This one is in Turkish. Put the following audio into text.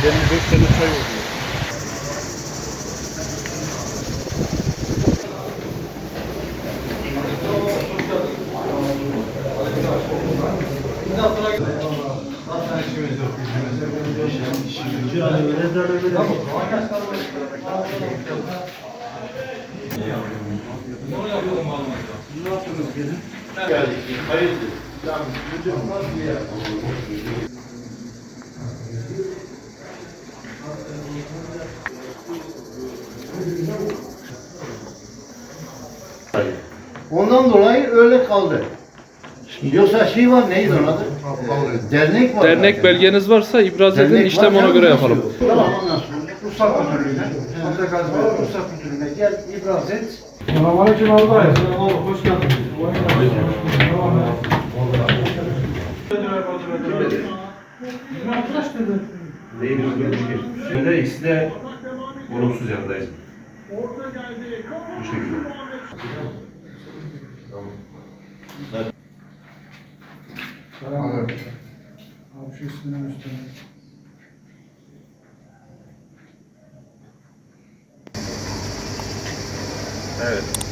Benim 4 sene çay oldu. Ondan dolayı öyle kaldı. Yoksa şey var, neydi onun adı? Dernek var. Dernek belgeniz varsa ibraz edin, Dernek işlem var, ona göre yapalım. Tamam, ondan sonra Ruhsat Müdürlüğü'ne, Ruhsat Müdürlüğü'ne gel, ibraz et. Selamünaleyküm abi. Hoş geldiniz. Değil, Şimdi ikisi de olumsuz yanındayız. Bu şekilde. Abi şu üstüne. Evet.